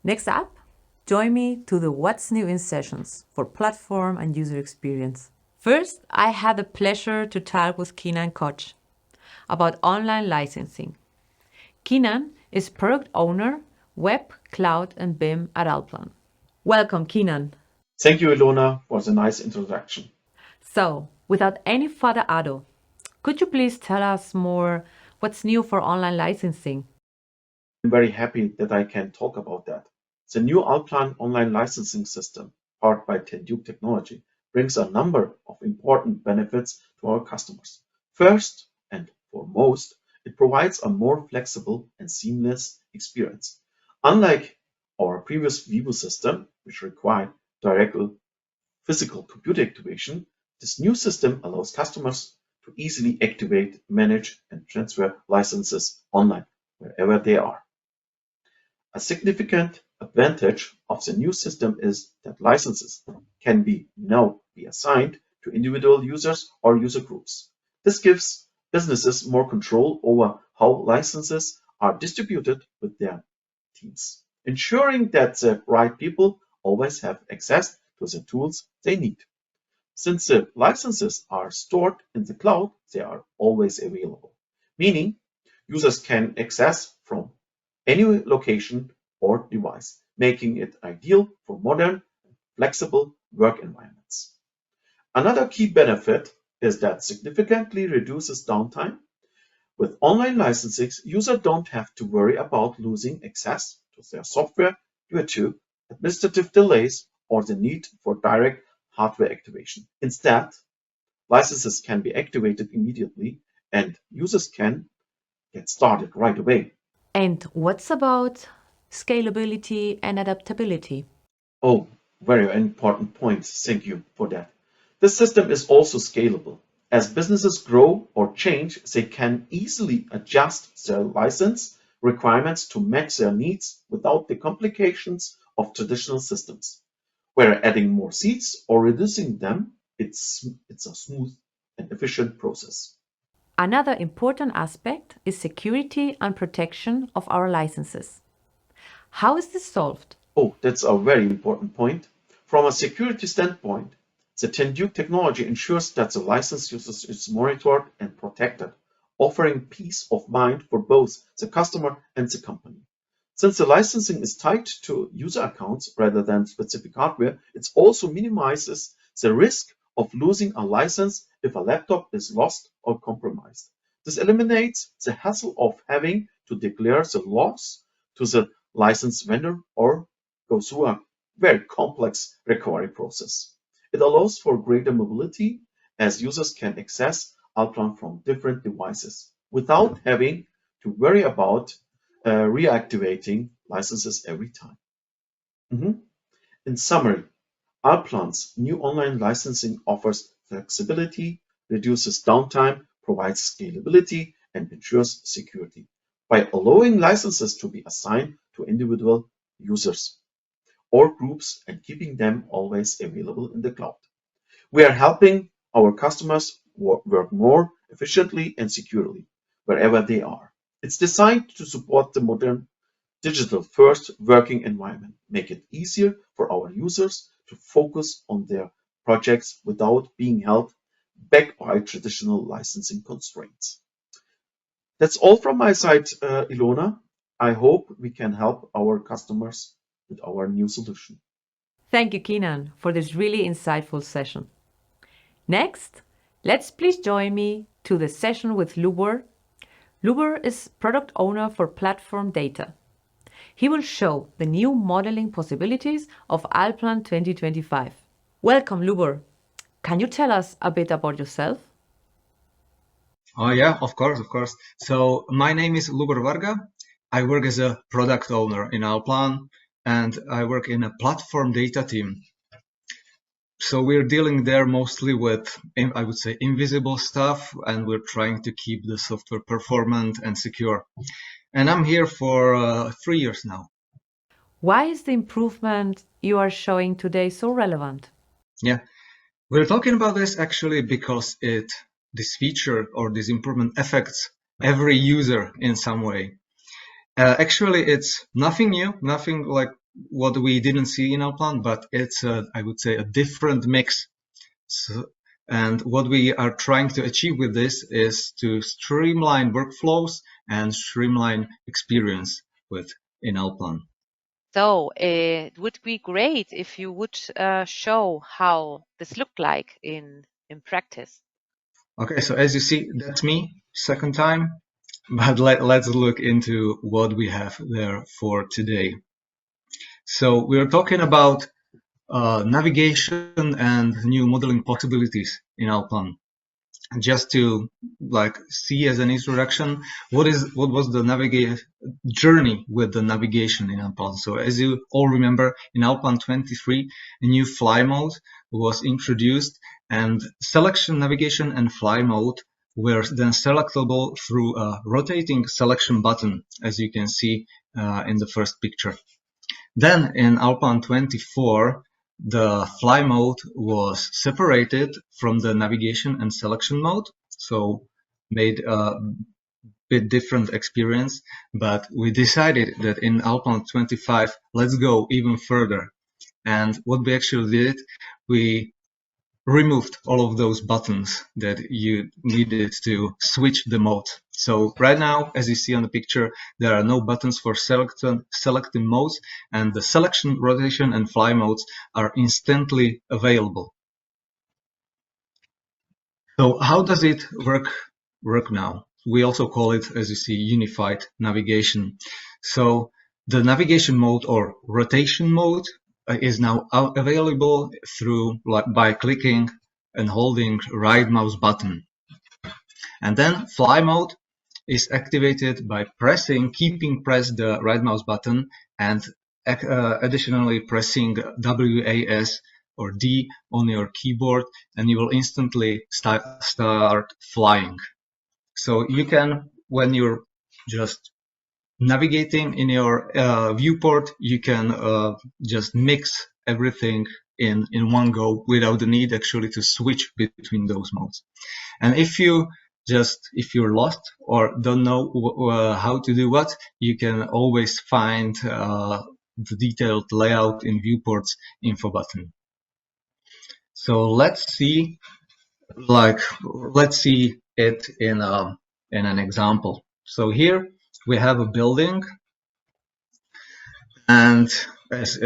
Next up, join me to the What's New in sessions for platform and user experience. First, I had the pleasure to talk with Kenan Koch about online licensing. Kenan is product owner, web, cloud, and BIM at Allplan. Welcome, Kenan. Thank you, Ilona, for the nice introduction. So, without any further ado, could you please tell us more what's new for online licensing? I'm very happy that I can talk about that. The new Allplan online licensing system, powered by Tenduke technology, brings a number of important benefits to our customers. First and foremost, it provides a more flexible and seamless experience. Unlike our previous Vivo system, which required direct physical computer activation, this new system allows customers to easily activate, manage, and transfer licenses online wherever they are. A significant advantage of the new system is that licenses can now be assigned to individual users or user groups. This gives businesses more control over how licenses are distributed with their teams, ensuring that the right people always have access to the tools they need. Since the licenses are stored in the cloud, they are always available, meaning users can access from any location or device, making it ideal for modern, flexible work environments. Another key benefit is that significantly reduces downtime. With online licensing, users don't have to worry about losing access to their software due to administrative delays or the need for direct hardware activation. Instead, licenses can be activated immediately and users can get started right away. And what's about scalability and adaptability? Oh, very important point. Thank you for that. This system is also scalable. As businesses grow or change, they can easily adjust their license requirements to match their needs without the complications of traditional systems. Where adding more seats or reducing them, it's a smooth and efficient process. Another important aspect is security and protection of our licenses. How is this solved? Oh, that's a very important point. From a security standpoint, the Tenduke technology ensures that the license usage is monitored and protected, offering peace of mind for both the customer and the company. Since the licensing is tied to user accounts rather than specific hardware, it also minimizes the risk of losing a license if a laptop is lost or compromised. This eliminates the hassle of having to declare the loss to the licensed vendor or go through a very complex recovery process. It allows for greater mobility as users can access Altran from different devices without having to worry about reactivating licenses every time. Mhm. In summary, Allplan's new online licensing offers flexibility, reduces downtime, provides scalability, and ensures security by allowing licenses to be assigned to individual users or groups and keeping them always available in the cloud. We are helping our customers work more efficiently and securely wherever they are. It's designed to support the modern digital-first working environment, make it easier for our users to focus on their projects without being held back by traditional licensing constraints. That's all from my side, Ilona. I hope we can help our customers with our new solution. Thank you, Kenan, for this really insightful session. Next, let's please join me to the session with Lubor. Lubor is product owner for platform data. He will show the new modeling possibilities of Allplan 2025. Welcome, Lubor. Can you tell us a bit about yourself? Oh yeah, of course, of course. So my name is Lubor Varga. I work as a product owner in Allplan, and I work in a platform data team. So we're dealing there mostly with, I would say, invisible stuff, and we're trying to keep the software performant and secure. And I'm here for 3 years now. Why is the improvement you are showing today so relevant? Yeah, we're talking about this actually because this feature or this improvement affects every user in some way. Actually, it's nothing new, nothing like what we didn't see in our plan, but it's I would say a different mix. And what we are trying to achieve with this is to streamline workflows and streamline experience in Allplan. So it would be great if you would show how this looked like in practice. Okay, so as you see, that's me, second time. But let's look into what we have there for today. So we're talking about navigation and new modeling possibilities in Allplan. Just to see as an introduction, what was the journey with the navigation in Allplan. So as you all remember, in Allplan 23, a new fly mode was introduced, and selection, navigation, and fly mode were then selectable through a rotating selection button, as you can see in the first picture. Then in Allplan 24, the fly mode was separated from the navigation and selection mode, so made a bit different experience. But we decided that in Allplan 25, let's go even further. And what we actually did, we removed all of those buttons that you needed to switch the mode. So right now, as you see on the picture, there are no buttons for selecting modes, and the selection, rotation, and fly modes are instantly available. So how does it work now? We also call it, as you see, unified navigation. So the navigation mode or rotation mode is now available by clicking and holding right mouse button. And then fly mode is activated by keeping pressed the right mouse button, and additionally pressing WAS or D on your keyboard, and you will instantly start flying. So you can, when you're just navigating in your viewport, you can just mix everything in one go without the need actually to switch between those modes. And if you're lost or don't know how to do what, you can always find the detailed layout in viewport's info button. So let's see it in an example. So here we have a building, and as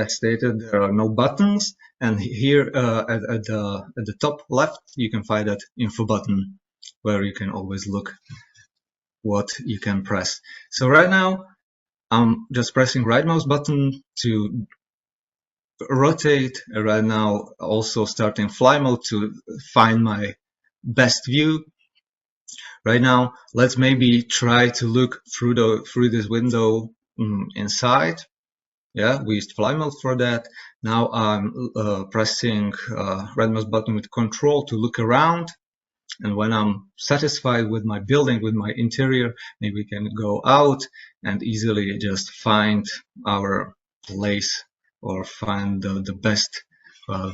stated, there are no buttons. And here at the top left, you can find that info button, where you can always look what you can press. So right now, I'm just pressing right mouse button to rotate. Right now, also starting fly mode to find my best view. Right now, let's maybe try to look through this window inside. Yeah, we used fly mode for that. Now I'm pressing right mouse button with control to look around. And when I'm satisfied with my building, with my interior, maybe we can go out and easily just find our place or find the best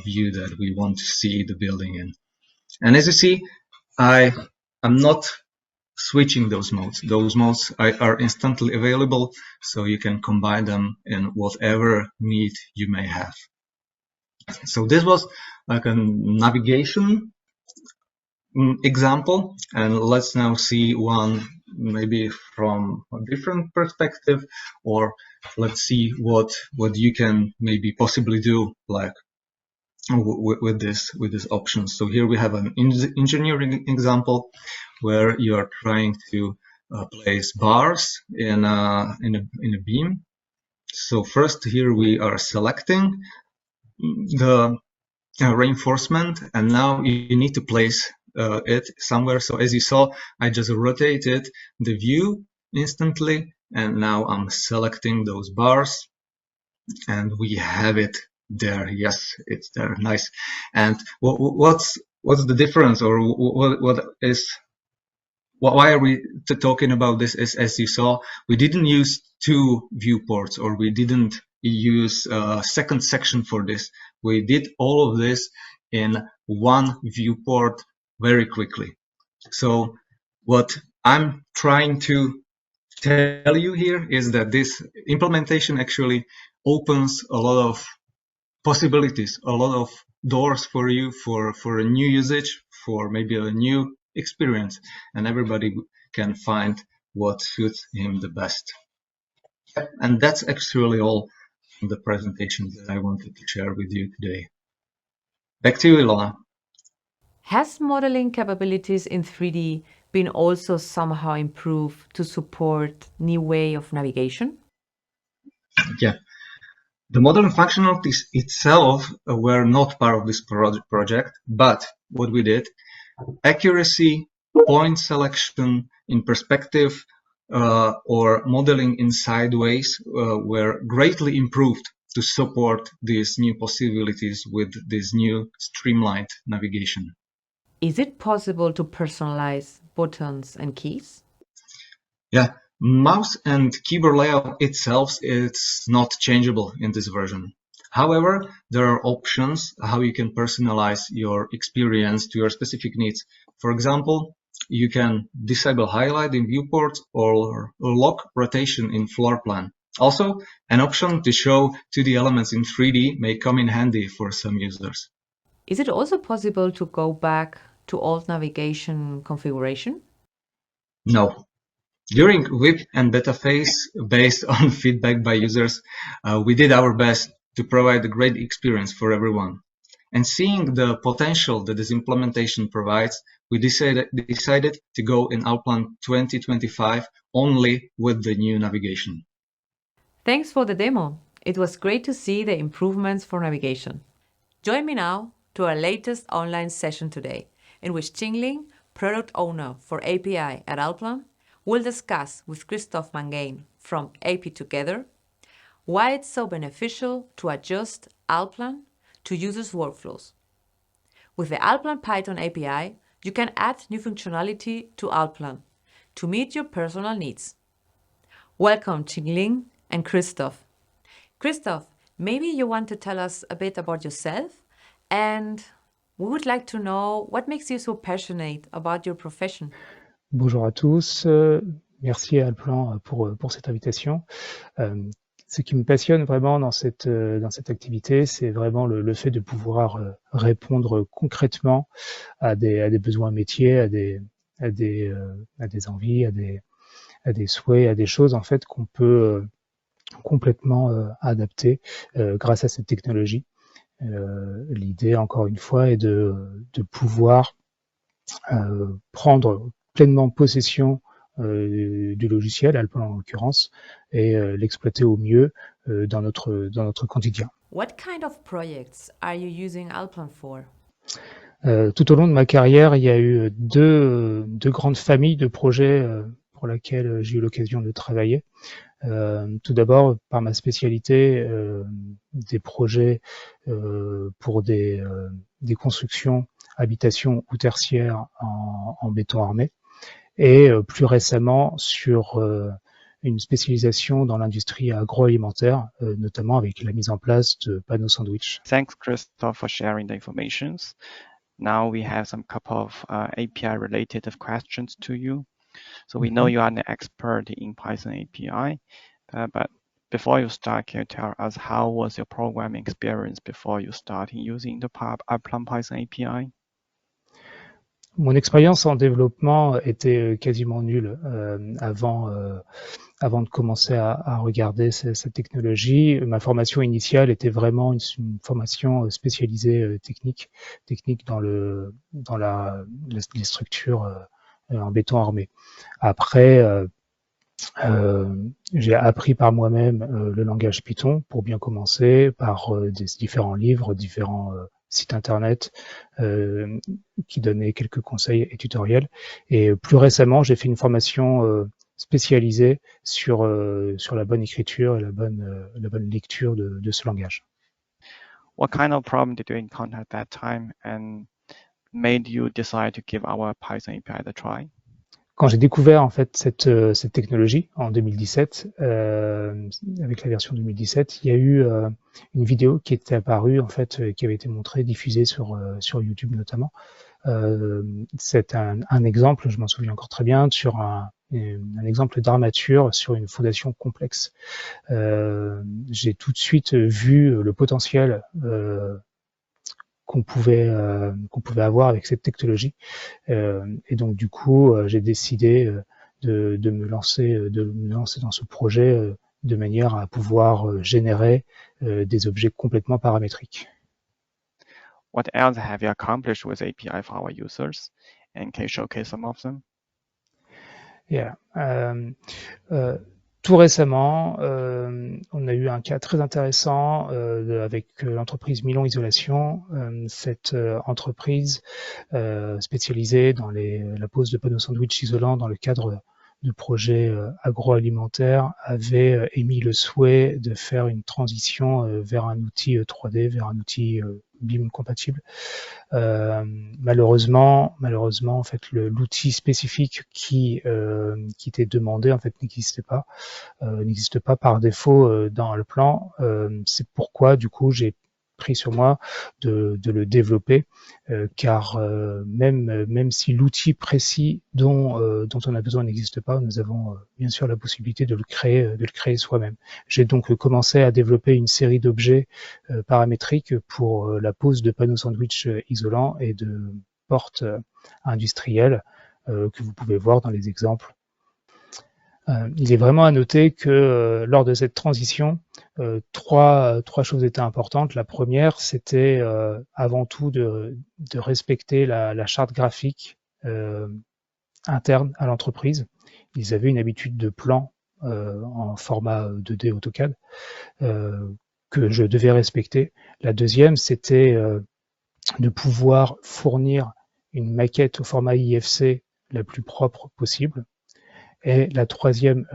view that we want to see the building in. And as you see, I'm not switching those modes. Those modes are instantly available, so you can combine them in whatever need you may have. So this was like a navigation example, and let's now see one maybe from a different perspective, or let's see what you can maybe possibly do like with this option. So here we have an engineering example where you are trying to place bars in a beam. So first here we are selecting the reinforcement, and now you need to place it somewhere. So as you saw, I just rotated the view instantly, and now I'm selecting those bars, and we have it there. Yes, it's there. Nice. And what's the difference, or why are we talking about this? Is, as you saw, we didn't use two viewports, or we didn't use a second section for this. We did all of this in one viewport very quickly. So what I'm trying to tell you here is that this implementation actually opens a lot of possibilities, a lot of doors for you for a new usage, for maybe a new experience, and everybody can find what suits him the best. And that's actually all from the presentation that I wanted to share with you today. Back to you, Ilona. Has modeling capabilities in 3D been also somehow improved to support new way of navigation? Yeah. The modeling functionalities itself were not part of this project, but what we did, accuracy, point selection in perspective, or modeling in sideways were greatly improved to support these new possibilities with this new streamlined navigation. Is it possible to personalize buttons and keys? Yeah, mouse and keyboard layout itself is not changeable in this version. However, there are options how you can personalize your experience to your specific needs. For example, you can disable highlight in viewport or lock rotation in floor plan. Also, an option to show 2D elements in 3D may come in handy for some users. Is it also possible to go back to old navigation configuration? No. During WIP and beta phase, based on feedback by users, we did our best to provide a great experience for everyone. And seeing the potential that this implementation provides, we decided to go in Allplan 2025 only with the new navigation. Thanks for the demo. It was great to see the improvements for navigation. Join me now to our latest online session today, in which Qingling, product owner for API at Allplan, will discuss with Christophe Mangain from AP Together why it's so beneficial to adjust Allplan to users' workflows. With the Allplan Python API, you can add new functionality to Allplan to meet your personal needs. Welcome, Qingling and Christophe. Christophe, maybe you want to tell us a bit about yourself, and we would like to know what makes you so passionate about your profession. Bonjour à tous, merci à Allplan pour cette invitation. Ce qui me passionne vraiment dans cette activité, c'est vraiment le fait de pouvoir répondre concrètement à des besoins métiers, à des envies, à des souhaits, à des choses en fait qu'on peut complètement adapter grâce à cette technologie. L'idée, encore une fois, est de pouvoir prendre pleinement possession du logiciel, Allplan en l'occurrence, et l'exploiter au mieux dans notre quotidien. What kind of projects are you using Allplan for? Tout au long de ma carrière, il y a eu deux grandes familles de projets pour lesquels j'ai eu l'occasion de travailler. Tout d'abord, par ma spécialité, des projets pour des constructions, habitations ou tertiaires en béton armé, et plus récemment sur une spécialisation dans l'industrie agroalimentaire, notamment avec la mise en place de panneaux sandwich. Thanks, Christophe, for sharing the information. Now we have some couple of API-related questions to you. So we know you are an expert in Python API, but before you start, can you tell us how was your programming experience before you started using the Allplan Python API? Mon expérience en développement était quasiment nulle avant de commencer à regarder cette technologie. Ma formation initiale était vraiment une formation spécialisée technique dans les structures en béton armé. Après, j'ai appris par moi-même le langage Python pour bien commencer, par des différents livres, différents sites internet qui donnaient quelques conseils et tutoriels. Et plus récemment, j'ai fait une formation spécialisée sur la bonne écriture et la bonne lecture de ce langage. What kind of problem did you encounter at that time and made you decide to give our Python API a try? Quand j'ai découvert en fait cette technologie en 2017, avec la version 2017, il y a eu une vidéo qui était apparue en fait, qui avait été montrée, diffusée sur YouTube notamment, C'est un exemple, je m'en souviens encore très bien, sur un exemple d'armature sur une fondation complexe. J'ai tout de suite vu le potentiel qu'on pouvait avoir avec cette technologie, et donc du coup j'ai décidé de me lancer dans ce projet de manière à pouvoir générer des objets complètement paramétriques. What else have you accomplished with API for our users? And can you showcase some of them? Yeah. Tout récemment, on a eu un cas très intéressant avec l'entreprise Milon Isolation. Cette entreprise spécialisée dans la pose de panneaux sandwich isolants dans le cadre de projets agroalimentaires avait émis le souhait de faire une transition vers un outil 3D, vers un outil BIM compatible. Malheureusement, en fait, l'outil spécifique qui était demandé en fait n'existe pas par défaut dans le plan. C'est pourquoi du coup j'ai pris sur moi de le développer, car même si l'outil précis dont on a besoin n'existe pas, nous avons bien sûr la possibilité de le créer soi-même. J'ai donc commencé à développer une série d'objets paramétriques pour la pose de panneaux sandwich isolants et de portes industrielles que vous pouvez voir dans les exemples. Il est vraiment à noter que lors de cette transition, trois choses étaient importantes. La première, c'était avant tout de respecter la charte graphique interne à l'entreprise. Ils avaient une habitude de plan en format 2D AutoCAD que je devais respecter. La deuxième, c'était de pouvoir fournir une maquette au format IFC la plus propre possible. Et la troisième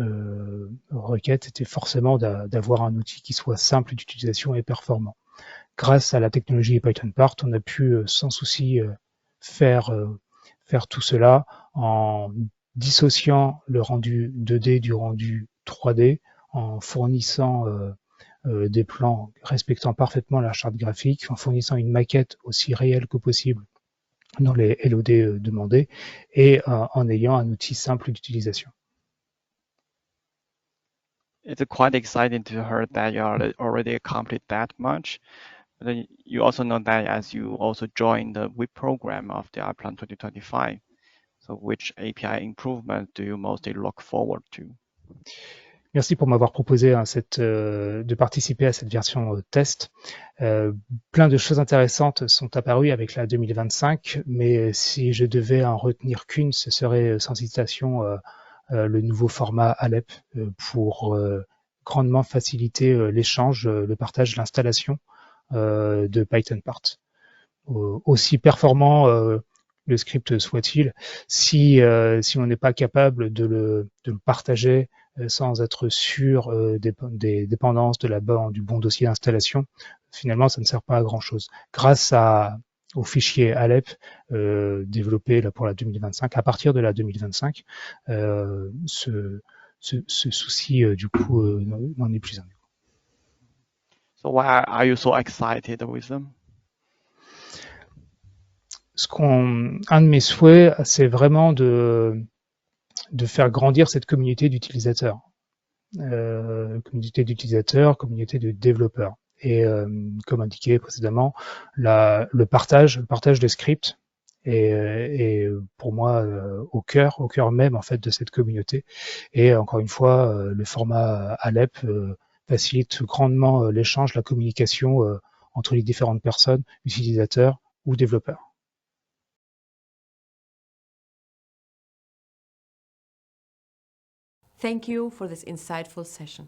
requête était forcément d'avoir un outil qui soit simple d'utilisation et performant. Grâce à la technologie PythonPart, on a pu sans souci faire tout cela en dissociant le rendu 2D du rendu 3D, en fournissant des plans respectant parfaitement la charte graphique, en fournissant une maquette aussi réelle que possible dans les LOD demandés, et en ayant un outil simple d'utilisation. It's quite exciting to hear that you already accomplished that much. But then you also know that as you also joined the WIP program of the iPlan 2025. So which API improvement do you mostly look forward to? Merci pour m'avoir proposé de participer à cette version test. Plein de choses intéressantes sont apparues avec la 2025, mais si je devais en retenir qu'une, ce serait sans hésitation le nouveau format Alep pour grandement faciliter l'échange, le partage, l'installation de PythonPart. Aussi performant le script soit-il, si on n'est pas capable de le partager sans être sûr des dépendances du bon dossier d'installation, finalement ça ne sert pas à grand chose. Grâce au fichier Alep développé là pour la 2025, à partir de la 2025, ce souci du coup n'en est plus un. So why are you so excited with them? Un de mes souhaits, c'est vraiment de faire grandir cette communauté d'utilisateurs, communauté de développeurs. Et comme indiqué précédemment, le partage de scripts est pour moi au cœur même en fait de cette communauté. Et encore une fois, le format Alep facilite grandement l'échange, la communication entre les différentes personnes, utilisateurs ou développeurs. Thank you for this insightful session.